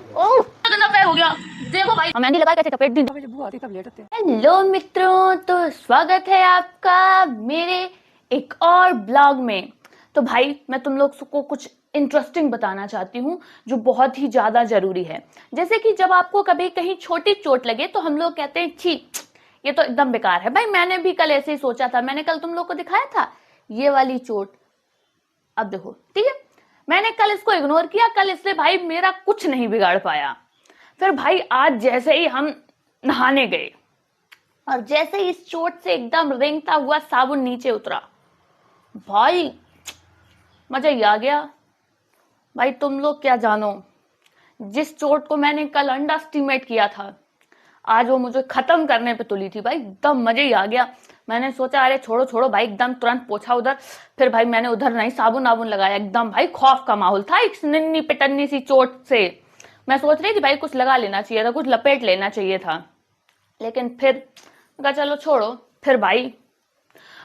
ओह गंदा पैर हो गया। देखो भाई हम मेहंदी लगा कैसे चपेट दी। हेलो मित्रों, तो स्वागत है आपका मेरे एक और ब्लॉग में। तो भाई मैं तुम लोग को कुछ इंटरेस्टिंग बताना चाहती हूँ जो बहुत ही ज्यादा जरूरी है। जैसे कि जब आपको कभी कहीं छोटी चोट लगे तो हम लोग कहते हैं छी ये तो एकदम बेकार है। भाई मैंने भी कल ऐसे ही सोचा था, मैंने कल तुम लोग को दिखाया था ये वाली चोट। अब देखो ठीक है, मैंने कल इसको इग्नोर किया, कल इससे भाई मेरा कुछ नहीं बिगाड़ पाया। फिर भाई आज जैसे ही हम नहाने गए और जैसे ही इस चोट से एकदम रेंगता हुआ साबुन नीचे उतरा, भाई मजा ही आ गया। भाई तुम लोग क्या जानो, जिस चोट को मैंने कल अंडर एस्टिमेट किया था आज वो मुझे खत्म करने पे तुली थी। भाई एकदम मजे ही आ गया। मैंने सोचा अरे छोड़ो छोड़ो भाई, एकदम तुरंत पोछा उधर। फिर भाई मैंने उधर नहीं साबुन वाबुन लगाया, एकदम भाई खौफ का माहौल था इस नन्ही पिटन्नी सी चोट से। मैं सोच रही थी भाई कुछ लगा लेना चाहिए था, कुछ लपेट लेना चाहिए था, लेकिन फिर कहा चलो छोड़ो। फिर भाई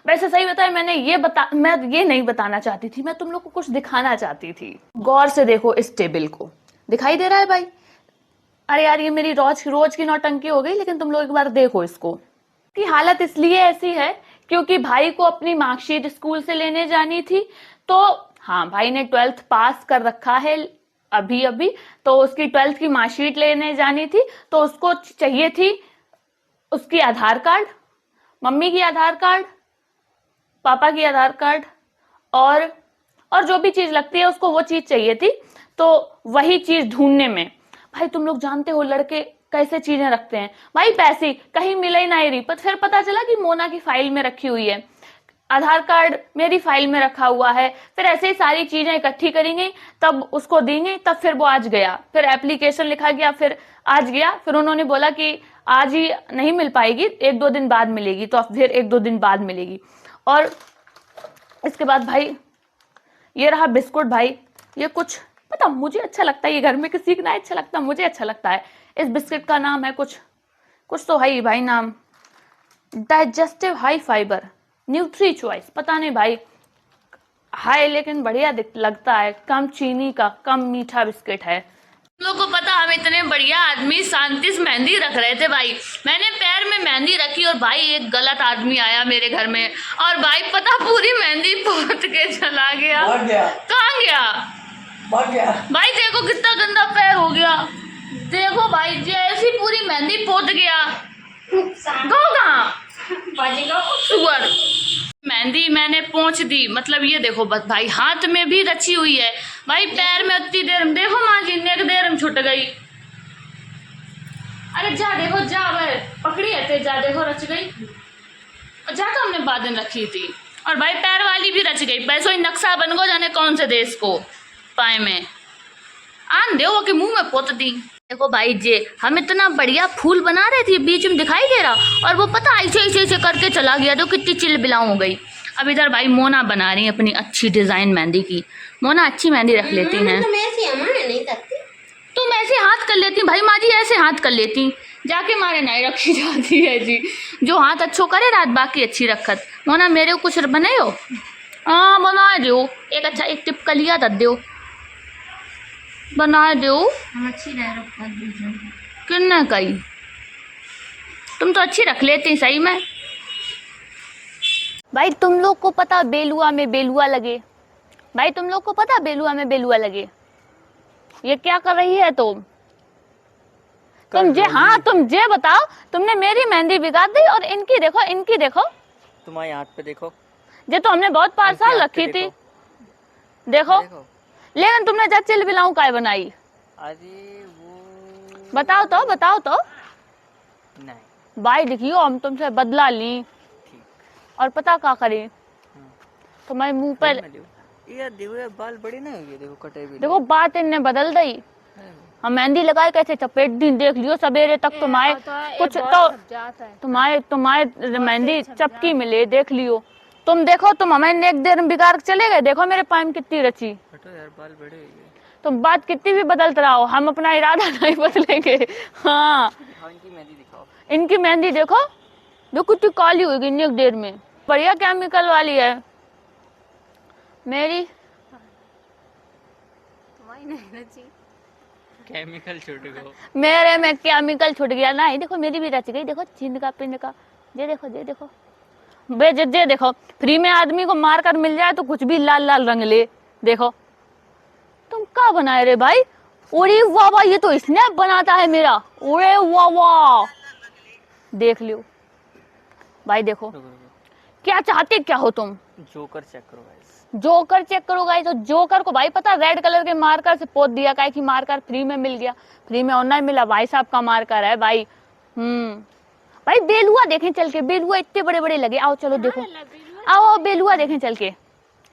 वैसे सही बताया, मैं ये नहीं बताना चाहती थी, मैं तुम लोग को कुछ दिखाना चाहती थी। गौर से देखो इस टेबल को, दिखाई दे रहा है भाई? अरे यार ये मेरी रोज रोज की नौटंकी हो गई, लेकिन तुम लोग एक बार देखो इसको। की हालत इसलिए ऐसी है क्योंकि भाई को अपनी मार्कशीट स्कूल से लेने जानी थी। तो हाँ, भाई ने 12th पास कर रखा है अभी अभी, तो उसकी 12th की मार्कशीट लेने जानी थी। तो उसको चाहिए थी उसकी आधार कार्ड, मम्मी की आधार कार्ड, पापा की आधार कार्ड और जो भी चीज लगती है उसको वो चीज चाहिए थी। तो वही चीज ढूंढने में भाई तुम लोग जानते हो लड़के कैसे चीजें रखते हैं। भाई पैसे कहीं मिले ही नहीं रही, पर फिर पता चला कि मोना की फाइल में रखी हुई है, आधार कार्ड मेरी फाइल में रखा हुआ है। फिर ऐसे ही सारी चीजें इकट्ठी करेंगे तब उसको देंगे, तब फिर वो आज गया, फिर एप्लीकेशन लिखा गया, फिर आज गया। फिर उन्होंने बोला कि आज ही नहीं मिल पाएगी, 1-2 दिन बाद मिलेगी। तो फिर 1-2 दिन बाद मिलेगी। और इसके बाद भाई ये रहा बिस्कुट। भाई ये कुछ पता मुझे अच्छा लगता है, ये घर में किसी को ना अच्छा लगता, मुझे अच्छा लगता है। इस बिस्किट का नाम है कुछ कुछ तो है भाई नाम, digestive high fibre nutri choice, पता नहीं भाई हाय, लेकिन बढ़िया लगता है। कम चीनी का कम मीठा बिस्किट है। लोगों को पता हम इतने बढ़िया आदमी शांति से मेहंदी रख रहे थे। भाई मैंने पैर में मेहंदी रखी और भाई एक गलत आदमी आया मेरे घर में और भाई पता पूरी मेहंदी पोत के चला गया। कहाँ गया? भाई देखो कितना गंदा पैर हो गया। देखो भाई जैसी पूरी मेहंदी पोत गया। सुअर मेहंदी मैंने पोंछ दी, मतलब ये देखो बस भाई हाथ में भी रची हुई है। भाई पैर में उतनी देर में देखो माँ जी ने देर में छुट गई। अरे जा देखो जा, पकड़ी है जा देखो रच गई। जा तो हमने बाद में रखी थी और भाई पैर वाली भी रच गई। पैसों ही नक्शा बन गो जाने कौन से देश को पाए में आन दे के मुंह में पोत दी। देखो भाई जे हम इतना बढ़िया फूल बना रहे थे, बीच में दिखाई दे रहा और वो पता ऐसे ऐसे ऐसे करके चला गया। तो कितनी चिलबिलाऊ हो गई। अब इधर भाई मोना बना रही है अपनी अच्छी डिजाइन मेहंदी की। मोना अच्छी मेहंदी रख लेती हैं। तुम ऐसे हाथ कर लेती भाई, माँ जी ऐसे हाथ कर लेती, जाके मारे नहीं रखी जाती है जी। जो हाथ अच्छो करे रात बाकी अच्छी रखत। मोना मेरे को कुछ बने हो? हाँ बना दो, एक अच्छा एक टिपकलिया दे दो, बना दो। किन्ने कही? तुम तो अच्छी रख लेती सही में। भाई तुम लोग को पता बेलुआ में बेलुआ लगे? भाई तुम लोग को पता बेलुआ में बेलुआ लगे? ये क्या कर रही है तुम तुम जे बताओ, तुमने मेरी मेहंदी बिगाड़ दी और इनकी देखो, इनकी देखो, तुम्हारे हाथ पे देखो, ये तो हमने बहुत 5 साल रखी थी। देखो लेकिन तुमने जब चिल बिलाऊ काय बनाई? अरे वो बताओ तो नहीं भाई देखियो हम तुमसे बदला ली और पता क्या करी तुम्हारे मुंह पर। ये देखो ये बाल बड़े ना हुए, देखो कटे भी। देखो बात इनने बदल दी। हम मेहंदी लगाए कैसे चपेट दी, देख लियो सवेरे तक तुम्हारे कुछ तो तुम्हारे मेहंदी चपकी मिले, देख लियो। तुम देखो तुम हमें एक देर में बिगाड़ चले गए। देखो मेरे पाइम कितनी रची। यार बाल बड़े हुए। तुम बात कितनी भी बदलते रहो, हम अपना इरादा नहीं बदलेंगे। हाँ इनकी मेहंदी दिखाओ, इनकी मेहंदी देखो जो कितनी काली होगी एक देर में, बढ़िया केमिकल वाली है। मेरी तुम्हारी नहीं रची। केमिकल छूट गया। मेरे में केमिकल छूट गया ना। ये देखो मेरी भी रच गई, देखो चिंद का पिंड का। ये देखो ये देखो, फ्री में आदमी को मार कर मिल जाए तो कुछ भी लाल लाल रंग ले। देखो तुम क्या बनाए रे भाई? अरे वाह वाह, ये तो स्नैप बनाता है मेरा। अरे वाह वाह, देख लियो भाई। देखो रुको, क्या चाहते क्या हो तुम? जोकर चेक करो गाइस। जोकर चेक करो गाइस। तो जोकर को भाई पता, रेड कलर के मार्कर से पोत दिया, काहे कि मार्कर फ्री में मिल गया। फ्री में ऑनलाइन मिला, भाई साहब का मार्कर है भाई। भाई बेलुआ देखें चल के, बेलुआ इतने बड़े बड़े लगे। आओ चलो देखो, आओ बेलुआ देखें चल के,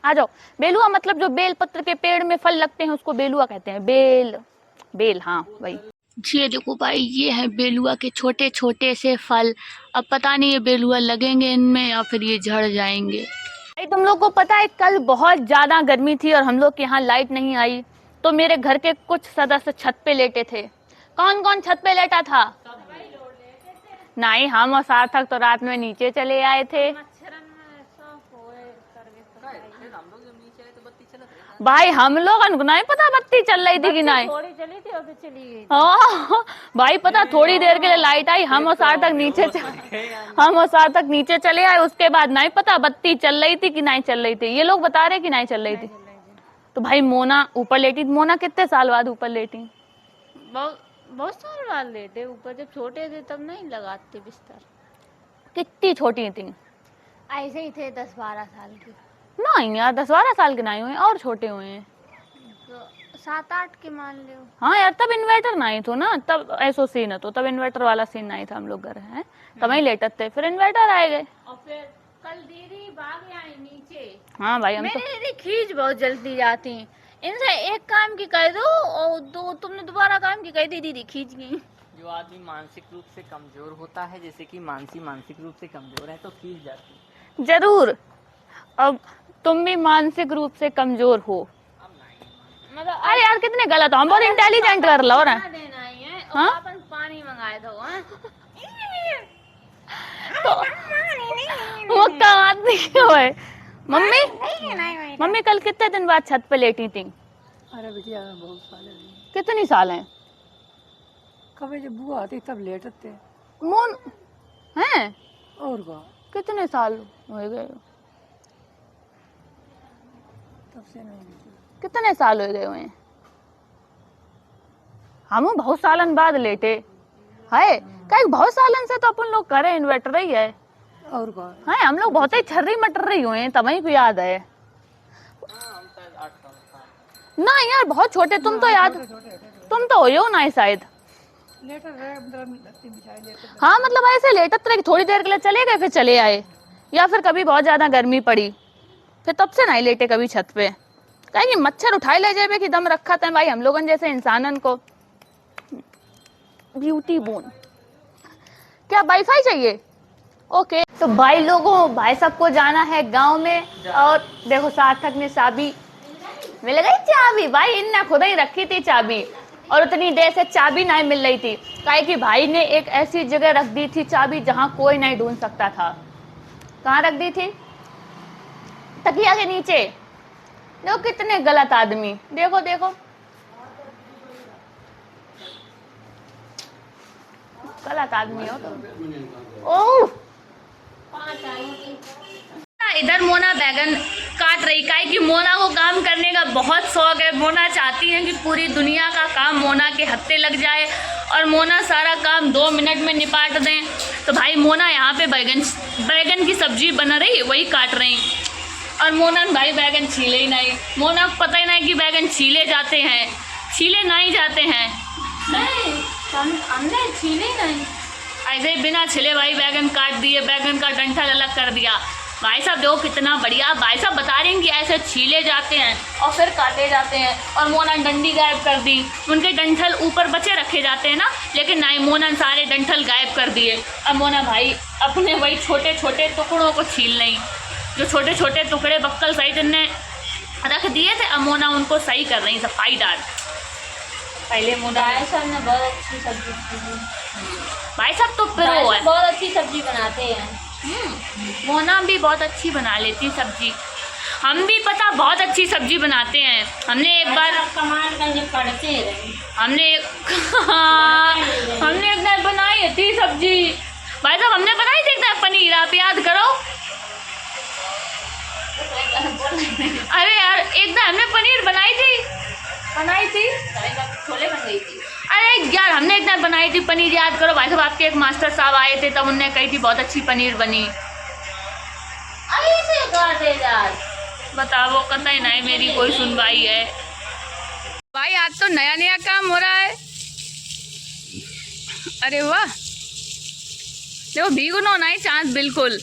आ जाओ। बेलुआ मतलब जो बेल पत्र के पेड़ में फल लगते हैं उसको बेलुआ कहते हैं। बेल, हाँ भाई। ये देखो भाई, ये है बेलुआ के छोटे छोटे से फल। अब पता नहीं ये बेलुआ लगेंगे इनमें या फिर ये झड़ जाएंगे। भाई तुम लोग को पता है कल बहुत ज्यादा गर्मी थी और हम लोग के यहाँ लाइट नहीं आई, तो मेरे घर के कुछ सदस्य छत पे लेटे थे। कौन कौन छत पे लेटा था? नहीं, हम और सार्थक तो रात में नीचे चले आए थे। भाई हम लोग को नहीं पता बत्ती चल रही थी कि नहीं। थोड़ी चली थी और फिर चली गई। हाँ भाई, पता थोड़ी देर के लिए लाइट आई, हम और सार्थक नीचे चले आए। उसके बाद नहीं पता बत्ती चल रही थी कि नहीं चल रही थी। ये लोग बता रहे कि नहीं चल रही थी। तो भाई मोना ऊपर लेटी। मोना कितने साल बाद ऊपर लेटी? बहुत साल बाद लेटे ऊपर। जब छोटे थे तब नहीं लगाते बिस्तर। कितनी छोटी थी? ऐसे ही थे 10-12 साल के। नहीं यार, 10-12 साल के नहीं हुए, और छोटे हुए हैं। तो 7-8 के मान लो। हाँ यार, तब इन्वर्टर नहीं था ना, तब ऐसो सीन है। तो तब इन्वर्टर वाला सीन नहीं था हम लोग घर है, तब ही लेटत थे, फिर इन्वर्टर आए गए। और फिर कल दीदी भाग आई नीचे। हाँ भाई, हम तो मेरी दीदी खींच बहुत जल्दी जाती। इनसे एक काम की कह दो और दो तुमने दोबारा काम की कह दी, दीदी खींच गई। जो आदमी मानसिक रूप से कमजोर होता है, जैसे कि मानसी मानसिक रूप से कमजोर है तो खींच जाती है। जरूर। अब तुम भी मानसिक रूप से कमजोर हो। मतलब अरे यार कितने गलत हो, हम बहुत इंटेलिजेंट कर लो ना। देना ही है। और हाँ? अपन पानी मंगाए दो। हाँ? तो वो कहाँ क्यों है? मम्मी कल कितने दिन बाद छत पे लेटी थी? अरे बिटिया बहुत साल है। कितनी साल है? कभी जब बुआ आती तब लेटते थे। मोन हैं? और क्या, कितने साल हो गए? तब से नहीं लेटे। कितने साल हो गए हुए? हम बहुत सालन बाद लेटे है। कई बहुत सालन से तो अपन लोग करे इन्वर्टर ही है। और क्या, हाँ, हम लोग बहुत ही छर्री मटर्री हुए हैं, तभी को याद है। ना यार बहुत छोटे, तुम तो याद, तुम तो हो ना शायद। लेटर रहे मतलब लत्ती बिछाए लेटे। हाँ मतलब ऐसे लेटत रहे, थोड़ी देर के लिए चले गए फिर चले आए, या फिर कभी बहुत ज्यादा गर्मी पड़ी फिर तब से नहीं लेटे कभी छत पे। कहीं मच्छर उठाए ले जाए कि दम रखा था भाई हम लोगन जैसे इंसानन को। ब्यूटी बोन क्या वाईफाई चाहिए? ओके। तो भाई लोगों, भाई सबको जाना है गांव में, और देखो सार्थक ने चाबी मिल गई। चाबी भाई इनने खुद ही रखी थी चाबी, और उतनी देर से चाबी नहीं मिल रही थी, काहे कि भाई ने एक ऐसी जगह रख दी थी चाबी जहां कोई नहीं ढूंढ सकता था। कहाँ रख दी थी? तकिया के नीचे। देखो कितने गलत आदमी, देखो देखो गलत आदमी हो तुम। ओह, इधर मोना बैगन काट रही, काहे कि मोना को काम करने का बहुत शौक है। मोना चाहती है कि पूरी दुनिया का काम मोना के हत्थे लग जाए और मोना सारा काम 2 मिनट में निपाट दें। तो भाई मोना यहाँ पे बैगन की सब्जी बना रही, वही काट रही, और मोना भाई बैगन छीले ही नहीं। मोना को पता ही नहीं कि बैगन छीले जाते हैं, छीले नहीं जाते हैं। नहीं, हमने छीले नहीं, ऐसे ही बिना छिले भाई बैगन काट दिए, बैगन का डंठल अलग कर दिया। भाई साहब देखो कितना बढ़िया, भाई साहब बता रहे हैं कि ऐसे छीले जाते हैं और फिर काटे जाते हैं। और मोना डंडी गायब कर दी, उनके डंठल ऊपर बचे रखे जाते हैं ना, लेकिन नहीं, मोना सारे डंठल गायब कर दिए। अब मोना भाई अपने वही छोटे छोटे टुकड़ों को छील नहीं, जो छोटे छोटे टुकड़े बक्कल सहित ने रख दिए थे, अब मोना उनको सही कर रही, सफाई डाल। पहले मोना भाई साहब ने बहुत अच्छी सब्जी बनाई। भाई साहब तो प्रो है, बहुत अच्छी सब्जी बनाते हैं। मोना भी बहुत अच्छी बना लेती सब्जी। हम भी पता बहुत अच्छी सब्जी बनाते हैं। हमने एक बार कमाल करने पड़ते रहे। हमने हमने एक बार बनाई थी सब्जी भाई साहब, हमने बनाई थी एक बार पनीर, आप याद करो। अरे यार एक बार हमने पनीर बनाई थी छोले बन गई थी। अरे यार हमने एक बार बनाई थी पनीर, याद करो भाई साहब। आपके एक मास्टर साहब आए थे तब उनने कही थी बहुत अच्छी पनीर बनी। ऐसे कर दे यार। बताओ कतई नहीं मेरी कोई सुनवाई है भाई। आज तो नया नया काम हो रहा है। अरे वाह देखो भीगो ना ही चांस बिल्कुल।